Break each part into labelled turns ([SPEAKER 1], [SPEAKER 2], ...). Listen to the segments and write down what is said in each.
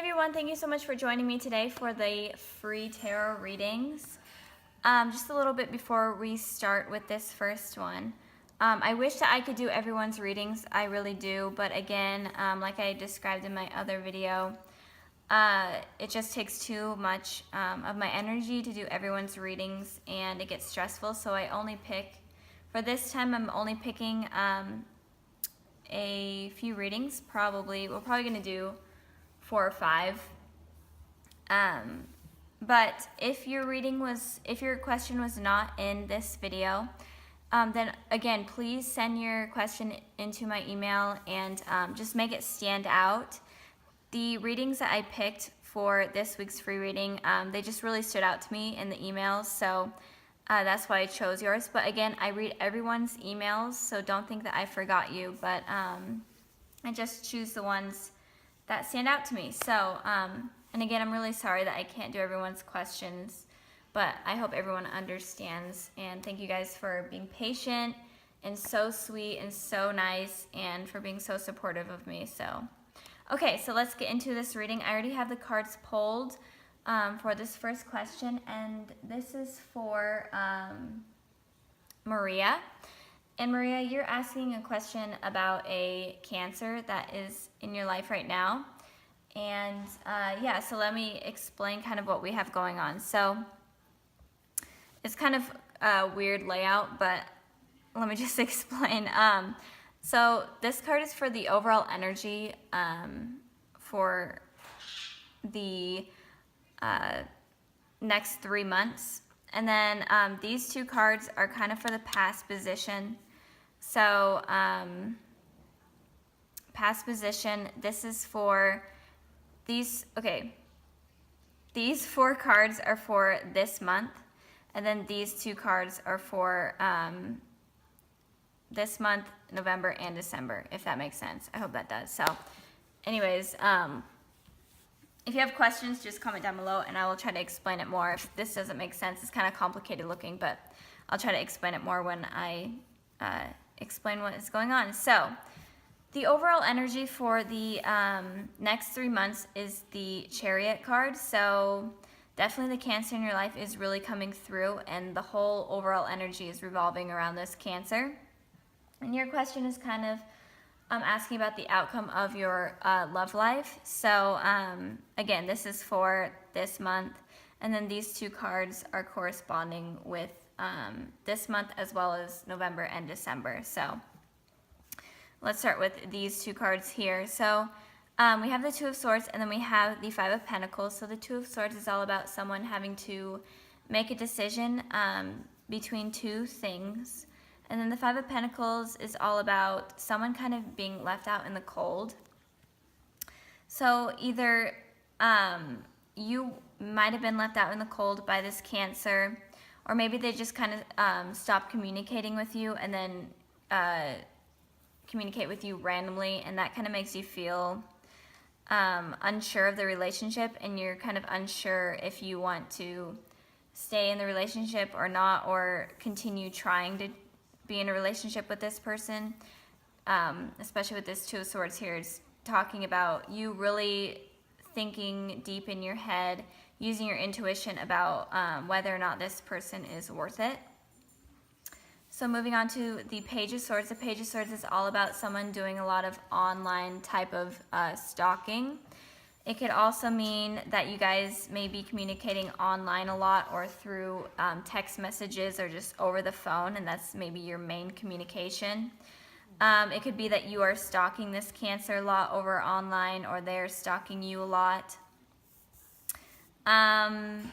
[SPEAKER 1] everyone, thank you so much for joining me today for the free tarot readings. Just a little bit before we start with this first one. I wish that I could do everyone's readings, I really do, but again, like I described in my other video, it just takes too much of my energy to do everyone's readings and it gets stressful, so I only pick, for this time I'm only picking a few readings. We're probably going to do 4 or 5. But if your question was not in this video, then again, please send your question into my email and just make it stand out. The readings that I picked for this week's free reading, they just really stood out to me in the emails, so that's why I chose yours. But again, I read everyone's emails, so don't think that I forgot you, but I just choose the ones that stand out to me. So, and again, I'm really sorry that I can't do everyone's questions, but I hope everyone understands, and thank you guys for being patient and so sweet and so nice and for being so supportive of me. So, okay, so let's get into this reading. I already have the cards pulled for this first question, and this is for Maria. And Maria, you're asking a question about a cancer that is in your life right now. And yeah, so let me explain kind of what we have going on. So it's kind of a weird layout, but let me just explain. So this card is for the overall energy for the next 3 months. And then these 2 cards are kind of for the past position. So past position, this is for these 4 cards are for this month, and then these 2 cards are for this month, November and December, if that makes sense. I hope that does. So anyways, if you have questions, just comment down below and I will try to explain it more. If this doesn't make sense, it's kind of complicated looking, but I'll try to explain it more when I explain what is going on. So the overall energy for the next 3 months is the Chariot card. So definitely the Cancer in your life is really coming through, and the whole overall energy is revolving around this Cancer. And your question is kind of asking about the outcome of your love life. So again, this is for this month, and then these 2 cards are corresponding with this month as well as November and December. So let's start with these 2 cards here. So we have the 2 of Swords, and then we have the 5 of Pentacles. So the 2 of Swords is all about someone having to make a decision between 2 things. And then the 5 of Pentacles is all about someone kind of being left out in the cold. So either you might have been left out in the cold by this Cancer, or maybe they just kind of stop communicating with you and then communicate with you randomly, and that kind of makes you feel unsure of the relationship, and you're kind of unsure if you want to stay in the relationship or not, or continue trying to be in a relationship with this person. Especially with this 2 of Swords here, it's talking about you really thinking deep in your head, using your intuition about whether or not this person is worth it. So moving on to the Page of Swords. The Page of Swords is all about someone doing a lot of online type of stalking. It could also mean that you guys may be communicating online a lot, or through text messages, or just over the phone, and that's maybe your main communication. It could be that you are stalking this Cancer a lot over online, or they're stalking you a lot. And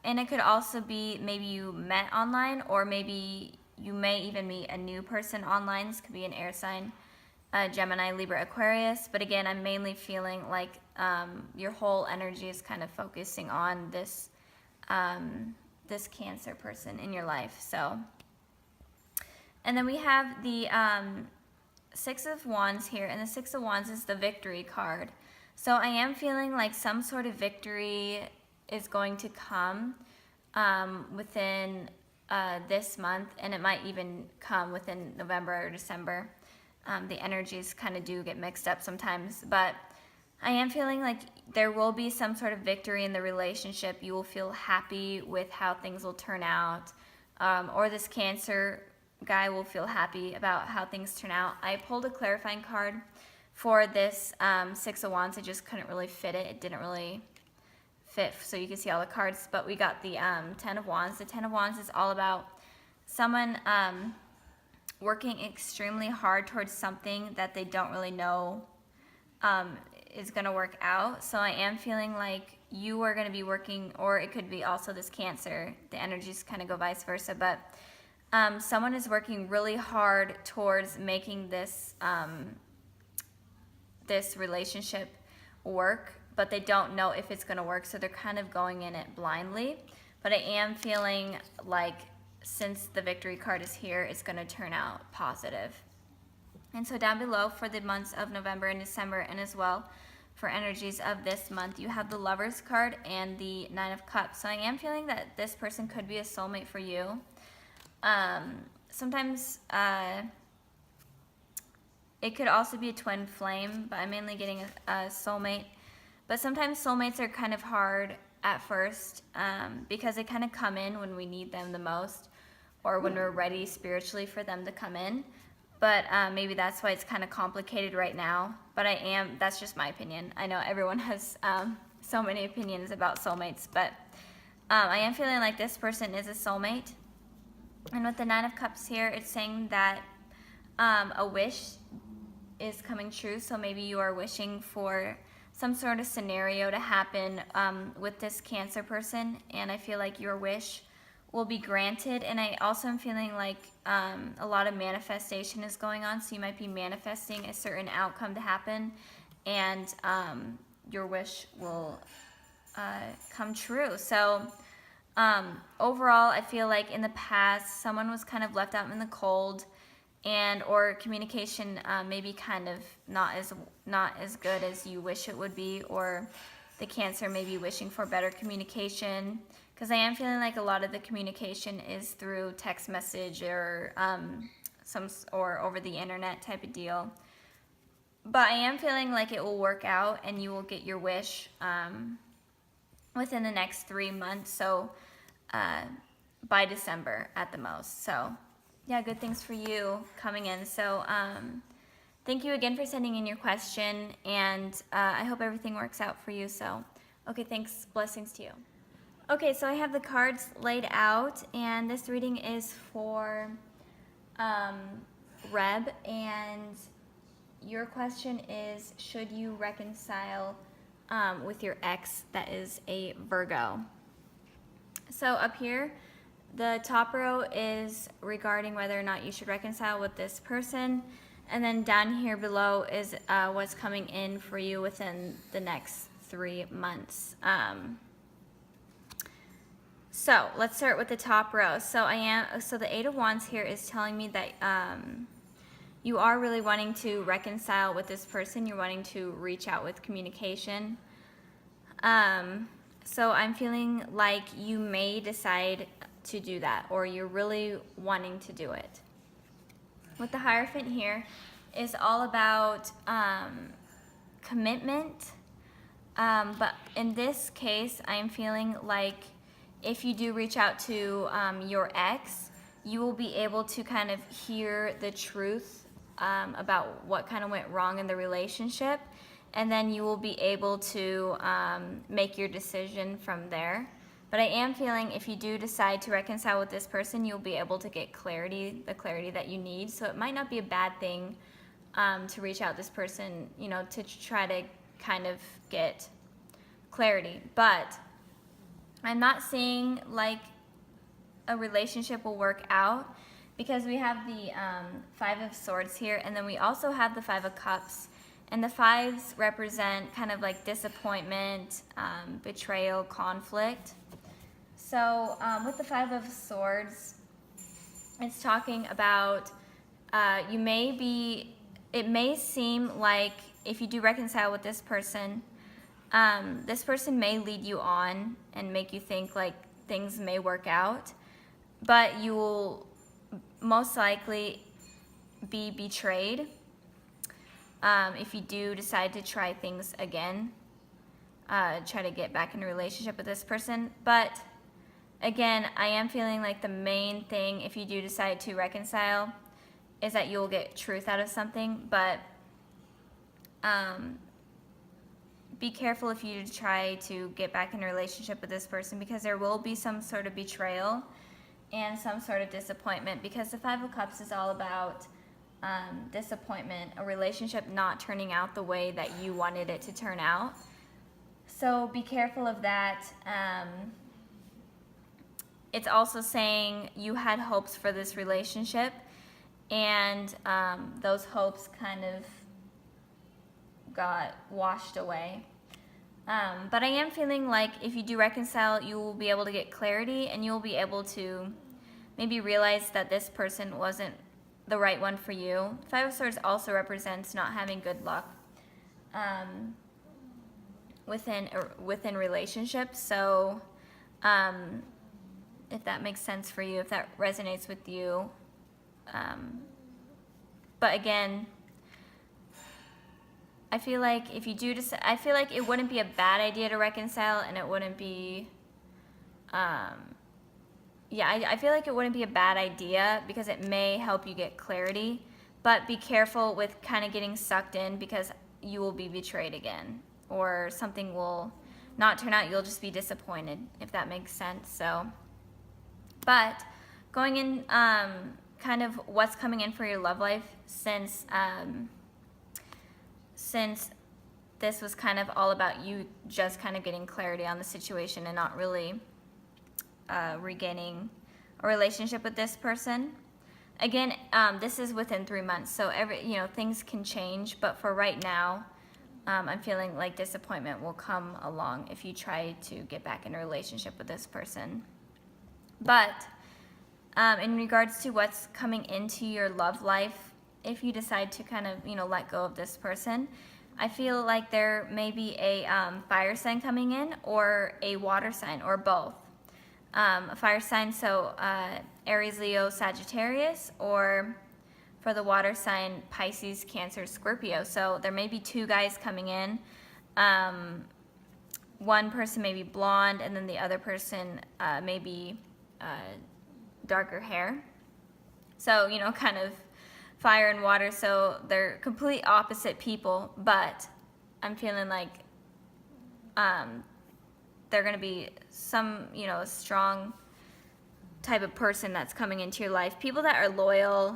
[SPEAKER 1] it could also be maybe you met online, or maybe you may even meet a new person online. This could be an air sign, Gemini, Libra, Aquarius. But again, I'm mainly feeling like your whole energy is kind of focusing on this this Cancer person in your life. So, and then we have the 6 of Wands here, and the 6 of Wands is the Victory card. So I am feeling like some sort of victory is going to come within this month, and it might even come within November or December. The energies kind of do get mixed up sometimes, but I am feeling like there will be some sort of victory in the relationship. You will feel happy with how things will turn out. Or this Cancer guy will feel happy about how things turn out. I pulled a clarifying card for this Six of Wands. I just couldn't really fit it. It didn't really fit so you can see all the cards. But we got the Ten of Wands. The Ten of Wands is all about someone working extremely hard towards something that they don't really know is going to work out. So I am feeling like you are going to be working, or it could be also this Cancer. The energies kind of go vice versa, but someone is working really hard towards making this this relationship work, but they don't know if it's going to work, so they're kind of going in it blindly. But I am feeling like since the Victory card is here, it's going to turn out positive. And so down below for the months of November and December, and as well for energies of this month, you have the Lovers card and the Nine of Cups. So I am feeling that this person could be a soulmate for you. Sometimes it could also be a twin flame, but I'm mainly getting a soulmate. But sometimes soulmates are kind of hard at first because they kind of come in when we need them the most, or when we're ready spiritually for them to come in. But maybe that's why it's kind of complicated right now. But that's just my opinion. I know everyone has so many opinions about soulmates, but I am feeling like this person is a soulmate. And with the Nine of Cups here, it's saying that a wish is coming true. So maybe you are wishing for some sort of scenario to happen with this Cancer person, and I feel like your wish will be granted. And I also am feeling like a lot of manifestation is going on, so you might be manifesting a certain outcome to happen, and your wish will come true. So overall, I feel like in the past someone was kind of left out in the cold, and or communication maybe kind of not as good as you wish it would be, or the Cancer may be wishing for better communication, because I am feeling like a lot of the communication is through text message or or over the internet type of deal. But I am feeling like it will work out and you will get your wish within the next 3 months, so by December at the most. So yeah, good things for you coming in. So thank you again for sending in your question, and I hope everything works out for you. So okay, thanks, blessings to you. Okay, so I have the cards laid out, and this reading is for Reb, and your question is, should you reconcile with your ex that is a Virgo? So up here, the top row is regarding whether or not you should reconcile with this person, and then down here below is what's coming in for you within the next 3 months. So let's start with the top row. So the Eight of Wands here is telling me that you are really wanting to reconcile with this person. You're wanting to reach out with communication. So I'm feeling like you may decide to do that, or you're really wanting to do it. With the Hierophant here is all about commitment. But in this case, I'm feeling like if you do reach out to your ex, you will be able to kind of hear the truth about what kind of went wrong in the relationship, and then you will be able to make your decision from there. But I am feeling if you do decide to reconcile with this person, you'll be able to get clarity, the clarity that you need. So it might not be a bad thing to reach out to this person, you know, to try to kind of get clarity. But I'm not seeing like a relationship will work out, because we have the Five of Swords here, and then we also have the Five of Cups. And the fives represent kind of like disappointment, betrayal, conflict. So with the Five of Swords, it's talking about it may seem like if you do reconcile with this person may lead you on and make you think like things may work out, but you will most likely be betrayed. if you do decide to try things again, try to get back in a relationship with this person. But again, I am feeling like the main thing, if you do decide to reconcile, is that you'll get truth out of something. But be careful if you try to get back in a relationship with this person, because there will be some sort of betrayal and some sort of disappointment, because the Five of Cups is all about disappointment, a relationship not turning out the way that you wanted it to turn out. So be careful of that. It's also saying you had hopes for this relationship, and those hopes kind of got washed away. But I am feeling like if you do reconcile, you will be able to get clarity, and you'll be able to maybe realize that this person wasn't the right one for you. Five of Swords also represents not having good luck within relationships. So if that makes sense for you, if that resonates with you. But again, I feel like if you do decide, I feel like it wouldn't be a bad idea to reconcile, and it wouldn't be, I feel like it wouldn't be a bad idea, because it may help you get clarity. But be careful with kind of getting sucked in, because you will be betrayed again, or something will not turn out. You'll just be disappointed, if that makes sense. So, but going in, kind of what's coming in for your love life, since this was kind of all about you just kind of getting clarity on the situation and not really regaining a relationship with this person. Again, this is within 3 months, so things can change, but for right now, I'm feeling like disappointment will come along if you try to get back in a relationship with this person. But in regards to what's coming into your love life, if you decide to kind of, let go of this person, I feel like there may be a fire sign coming in, or a water sign, or both. A fire sign, so Aries, Leo, Sagittarius, or for the water sign, Pisces, Cancer, Scorpio. So there may be 2 guys coming in. One person may be blonde, and then the other person may be darker hair. So, kind of fire and water, so they're complete opposite people, but I'm feeling like they're going to be some, strong type of person that's coming into your life. People that are loyal,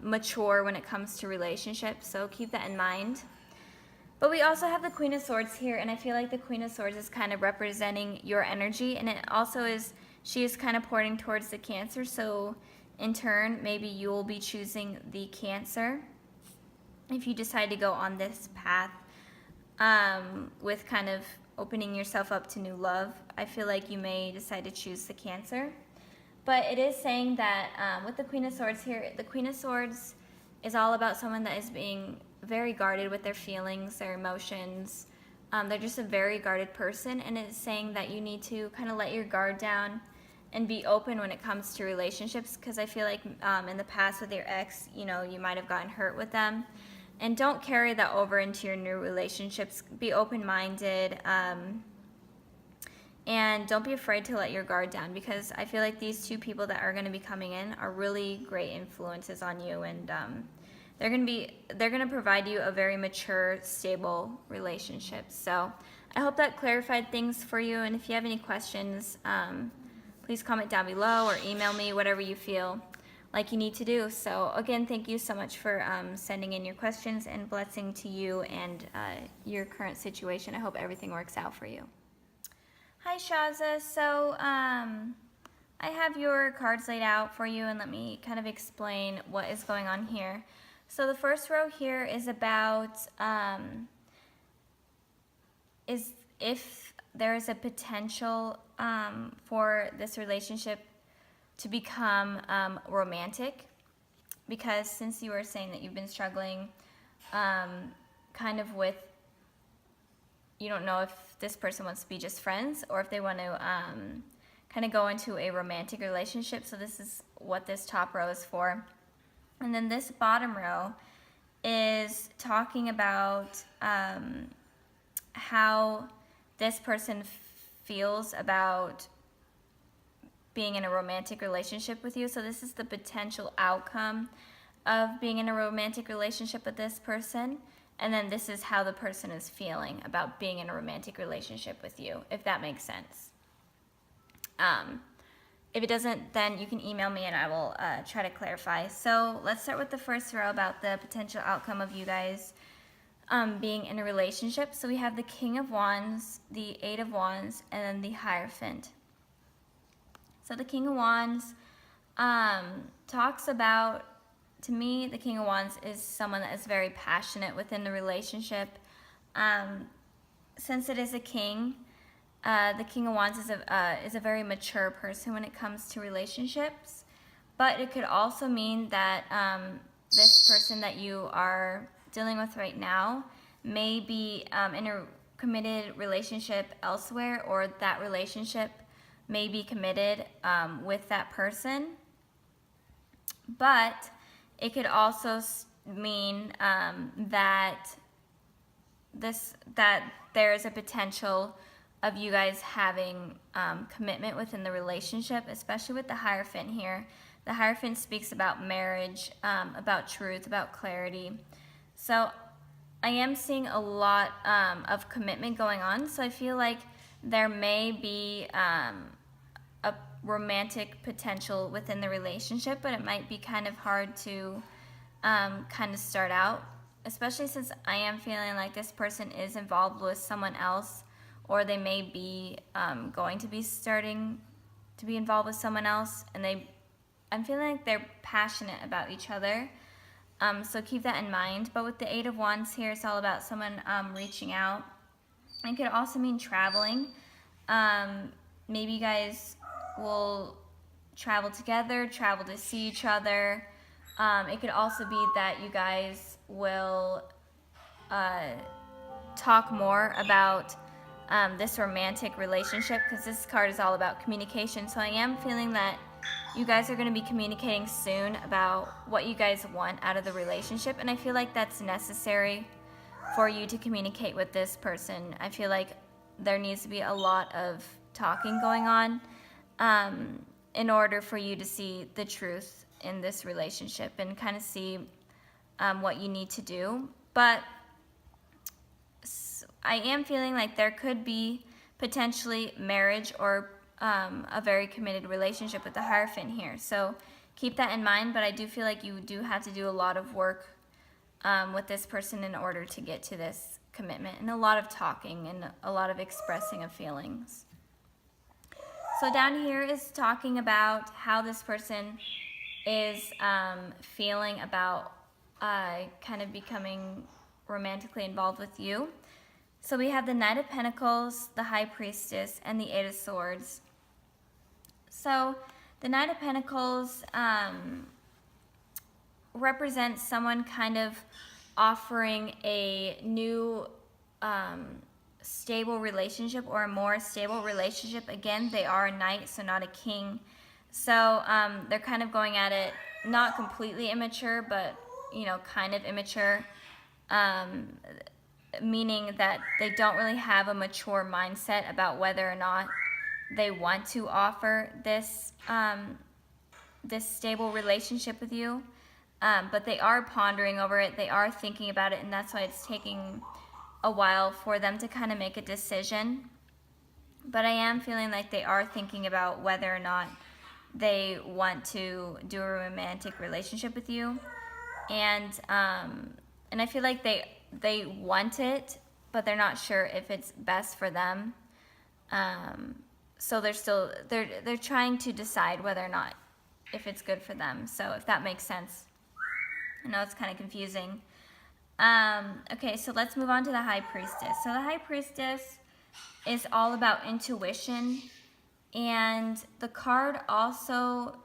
[SPEAKER 1] mature when it comes to relationships, so keep that in mind. But we also have the Queen of Swords here, and I feel like the Queen of Swords is kind of representing your energy, and it also is, she is kind of pointing towards the Cancer, so in turn, maybe you will be choosing the Cancer if you decide to go on this path with kind of opening yourself up to new love. I feel like you may decide to choose the Cancer. But it is saying that with the Queen of Swords here, the Queen of Swords is all about someone that is being very guarded with their feelings, their emotions. They're just a very guarded person, and it's saying that you need to kind of let your guard down and be open when it comes to relationships, because I feel like in the past with your ex, you might have gotten hurt with them. And don't carry that over into your new relationships. Be open-minded, and don't be afraid to let your guard down, because I feel like these 2 people that are going to be coming in are really great influences on you, and they're going to provide you a very mature, stable relationship. So I hope that clarified things for you, and if you have any questions, please comment down below or email me, whatever you feel like you need to do. So again, thank you so much for sending in your questions, and blessing to you and your current situation. I hope everything works out for you. Hi, Shiza. So I have your cards laid out for you, and let me kind of explain what is going on here. So the first row here is about is if there is a potential for this relationship to become romantic, because since you were saying that you've been struggling kind of with, you don't know if this person wants to be just friends or if they want to kind of go into a romantic relationship. So this is what this top row is for. And then this bottom row is talking about how this person feels about being in a romantic relationship with you. So this is the potential outcome of being in a romantic relationship with this person. And then this is how the person is feeling about being in a romantic relationship with you, if that makes sense. If it doesn't, then you can email me and I will try to clarify. So let's start with the first row about the potential outcome of you guys being in a relationship. So we have the King of Wands, the Eight of Wands, and then the Hierophant. So the King of Wands talks about, to me, the King of Wands is someone that is very passionate within the relationship. Since it is a king, the King of Wands is a very mature person when it comes to relationships. But it could also mean that this person that you are dealing with right now may be in a committed relationship elsewhere, or that relationship may be committed with that person. But it could also mean that there is a potential of you guys having commitment within the relationship, especially with the Hierophant here. The Hierophant speaks about marriage, about truth, about clarity. So I am seeing a lot of commitment going on. So I feel like there may be a romantic potential within the relationship, but it might be kind of hard to kind of start out, especially since I am feeling like this person is involved with someone else, or they may be going to be starting to be involved with someone else, and I'm feeling like they're passionate about each other. So keep that in mind. But with the Eight of Wands here, it's all about someone reaching out. It could also mean traveling. Maybe you guys will travel together, travel to see each other. It could also be that you guys will talk more about this romantic relationship, because this card is all about communication. So I am feeling that you guys are going to be communicating soon about what you guys want out of the relationship, and I feel like that's necessary for you to communicate with this person. I feel like there needs to be a lot of talking going on in order for you to see the truth in this relationship and kind of see what you need to do. But I am feeling like there could be potentially marriage or a very committed relationship with the Hierophant here. So keep that in mind, but I do feel like you do have to do a lot of work with this person in order to get to this commitment, and a lot of talking and a lot of expressing of feelings. So down here is talking about how this person is feeling about kind of becoming romantically involved with you. So we have the Knight of Pentacles, the High Priestess, and the Eight of Swords. So the Knight of Pentacles represents someone kind of offering a new stable relationship, or a more stable relationship. Again, they are a knight, so not a king. So they're kind of going at it not completely immature, but kind of immature, meaning that they don't really have a mature mindset about whether or not they want to offer this this stable relationship with you. But they are pondering over it, they are thinking about it, and that's why it's taking a while for them to kind of make a decision. But I am feeling like they are thinking about whether or not they want to do a romantic relationship with you. And I feel like they want it, but they're not sure if it's best for them. So they're trying to decide whether or not if it's good for them. So if that makes sense. I know it's kind of confusing. Okay, so let's move on to the High Priestess. So the High Priestess is all about intuition, and the card also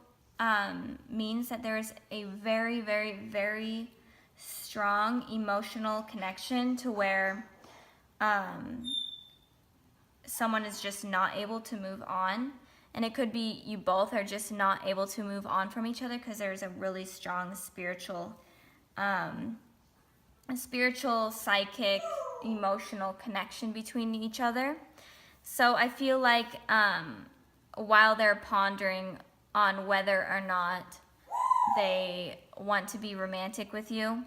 [SPEAKER 1] means that there is a very, very, very strong emotional connection to where someone is just not able to move on. And it could be you both are just not able to move on from each other because there's a really strong spiritual a spiritual, psychic, emotional connection between each other. So I feel like while they're pondering on whether or not they want to be romantic with you,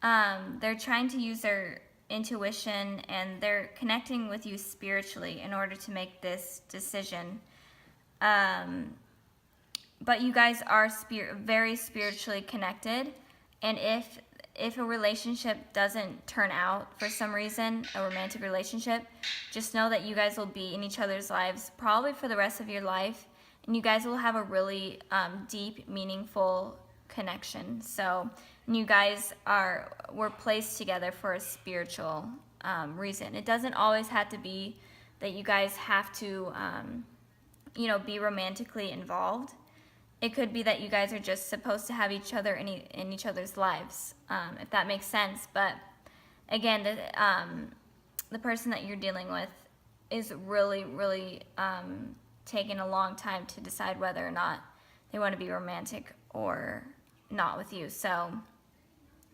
[SPEAKER 1] they're trying to use their intuition, and they're connecting with you spiritually in order to make this decision. But you guys are very spiritually connected, and if a relationship doesn't turn out for some reason, a romantic relationship, just know that you guys will be in each other's lives probably for the rest of your life, and you guys will have a really deep, meaningful connection. So you guys were placed together for a spiritual reason. It doesn't always have to be that you guys have to be romantically involved. It could be that you guys are just supposed to have each other in each other's lives, if that makes sense. But again, the person that you're dealing with is really, really taking a long time to decide whether or not they want to be romantic or not with you. So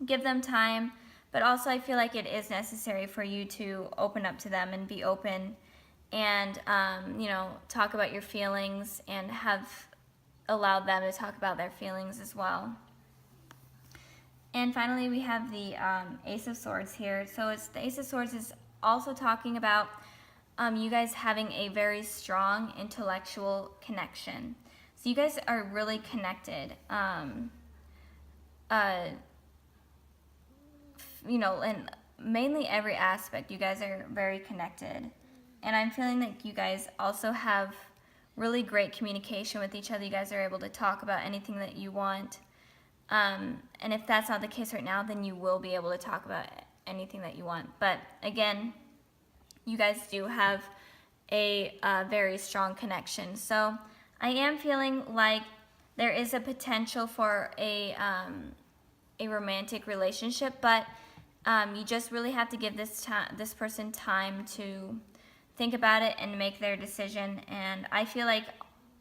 [SPEAKER 1] give them time, but also I feel like it is necessary for you to open up to them and be open and, talk about your feelings and have allowed them to talk about their feelings as well. And finally, we have the Ace of Swords here. So the Ace of Swords is also talking about you guys having a very strong intellectual connection. So you guys are really connected. In mainly every aspect, you guys are very connected. And I'm feeling like you guys also have really great communication with each other. You guys are able to talk about anything that you want. And if that's not the case right now, then you will be able to talk about anything that you want. But again, you guys do have a very strong connection. So I am feeling like there is a potential for a romantic relationship, but you just really have to give this person time to think about it and make their decision. And I feel like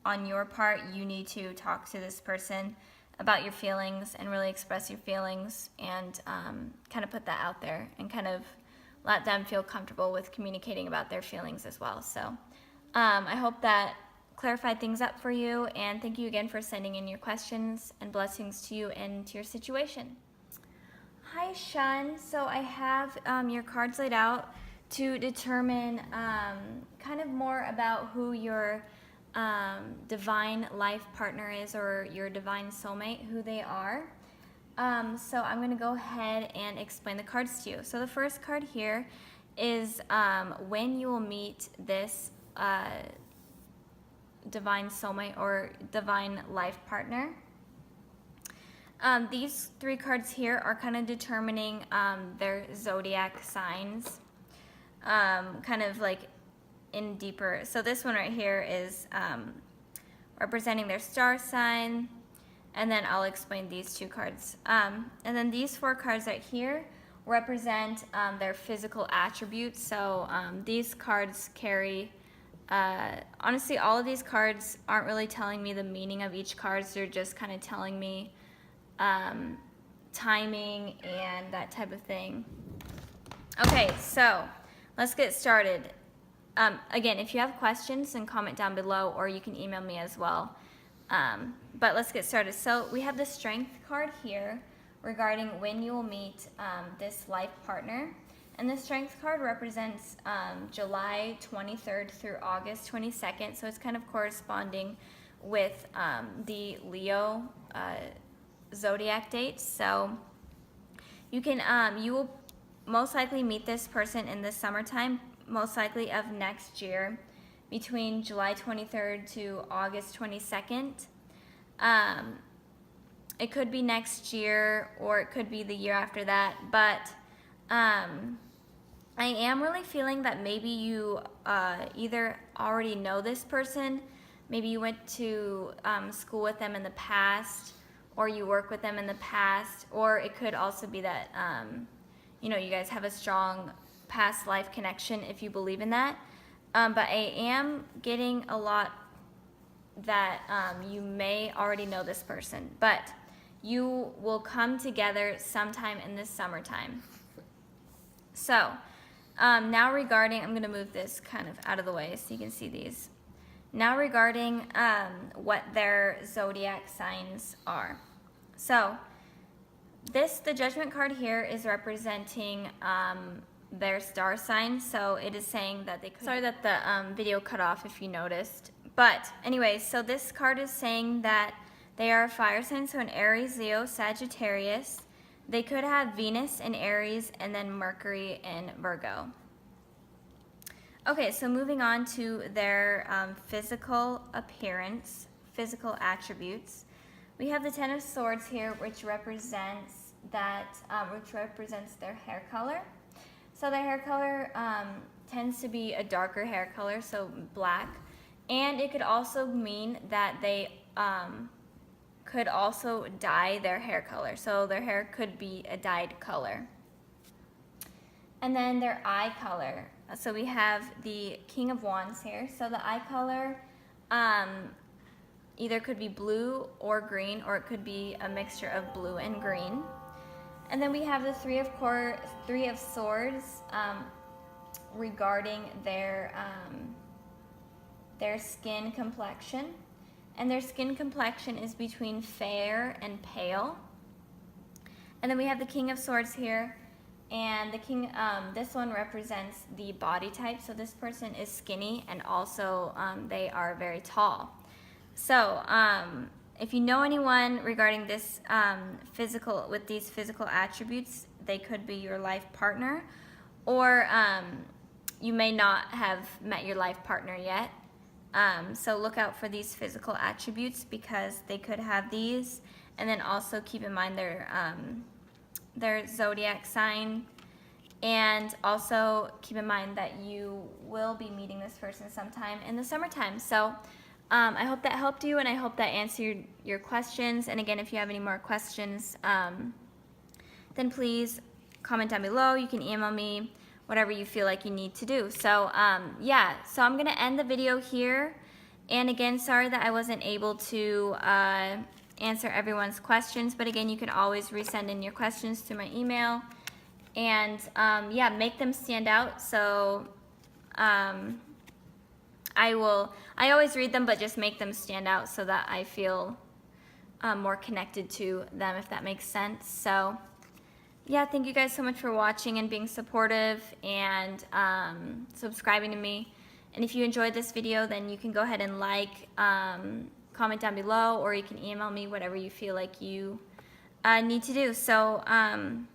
[SPEAKER 1] on your part, you need to talk to this person about your feelings and really express your feelings and kind of put that out there and kind of let them feel comfortable with communicating about their feelings as well. So I hope that clarified things up for you, and thank you again for sending in your questions, and blessings to you and to your situation. Hi, Shun. So I have your cards laid out to determine kind of more about who your divine life partner is, or your divine soulmate, who they are. So I'm going to go ahead and explain the cards to you. So the first card here is when you will meet this divine soulmate or divine life partner. These three cards here are kind of determining their zodiac signs, kind of like in deeper. So this one right here is representing their star sign, and then I'll explain these two cards. And then these four cards right here represent their physical attributes. So these cards carry, honestly, all of these cards aren't really telling me the meaning of each card. They're just kind of telling me timing and that type of thing. Okay, so let's get started. Again, if you have questions, then comment down below, or you can email me as well. But let's get started. So we have the Strength card here regarding when you will meet this life partner. And the Strength card represents July 23rd through August 22nd. So it's kind of corresponding with the Leo zodiac dates. So you will most likely meet this person in the summertime, most likely of next year, between July 23rd to August 22nd. It could be next year, or it could be the year after that, but I am really feeling that maybe you either already know this person, maybe you went to school with them in the past, or you work with them in the past, or it could also be that you guys have a strong past life connection, if you believe in that. But I am getting a lot that you may already know this person, but you will come together sometime in this summertime. So now regarding, I'm going to move this kind of out of the way so you can see these. Now regarding what their zodiac signs are. So the judgment card here is representing their star sign. So it is saying that they could, sorry that the video cut off if you noticed. But anyways, so this card is saying that they are a fire sign, so an Aries, Leo, Sagittarius. They could have Venus in Aries and then Mercury in Virgo. Okay, so moving on to their physical appearance, physical attributes. We have the Ten of Swords here, which represents their hair color. So their hair color tends to be a darker hair color, so black. And it could also mean that they could also dye their hair color. So their hair could be a dyed color. And then their eye color. So we have the King of Wands here. So the eye color either could be blue or green, or it could be a mixture of blue and green. And then we have the Three of Swords regarding their skin complexion. And their skin complexion is between fair and pale. And then we have the King of Swords here. And the king, this one represents the body type. So this person is skinny, and also they are very tall. So if you know anyone regarding this with these physical attributes, they could be your life partner, or you may not have met your life partner yet. So look out for these physical attributes because they could have these, and then also keep in mind their zodiac sign, and also keep in mind that you will be meeting this person sometime in the summertime. So I hope that helped you, and I hope that answered your questions. And again, if you have any more questions, then please comment down below. You can email me, whatever you feel like you need to do. So yeah, so I'm gonna end the video here. And again, sorry that I wasn't able to answer everyone's questions, but again, you can always resend in your questions to my email, and yeah, make them stand out. So I always read them, but just make them stand out so that I feel more connected to them, if that makes sense. So yeah, thank you guys so much for watching and being supportive and subscribing to me. And if you enjoyed this video, then you can go ahead and like, comment down below, or you can email me, whatever you feel like you need to do. So I'm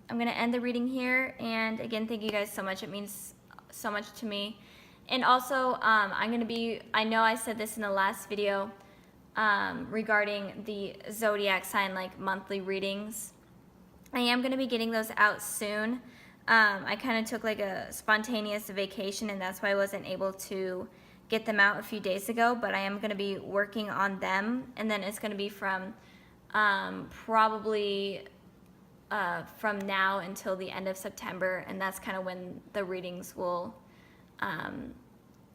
[SPEAKER 1] going to end the reading here. And again, thank you guys so much. It means so much to me. And also, I know I said this in the last video regarding the zodiac sign, like monthly readings. I am going to be getting those out soon. I kind of took like a spontaneous vacation, and that's why I wasn't able to get them out a few days ago, but I am going to be working on them, and then it's going to be from probably from now until the end of September, and that's kind of when the readings will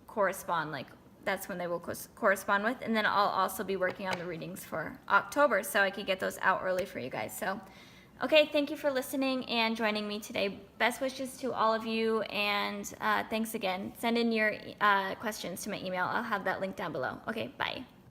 [SPEAKER 1] correspond, like that's when they will correspond with. And then I'll also be working on the readings for October, so I could get those out early for you guys. So okay, thank you for listening and joining me today. Best wishes to all of you, and thanks again. Send in your questions to my email. I'll have that link down below. Okay, bye.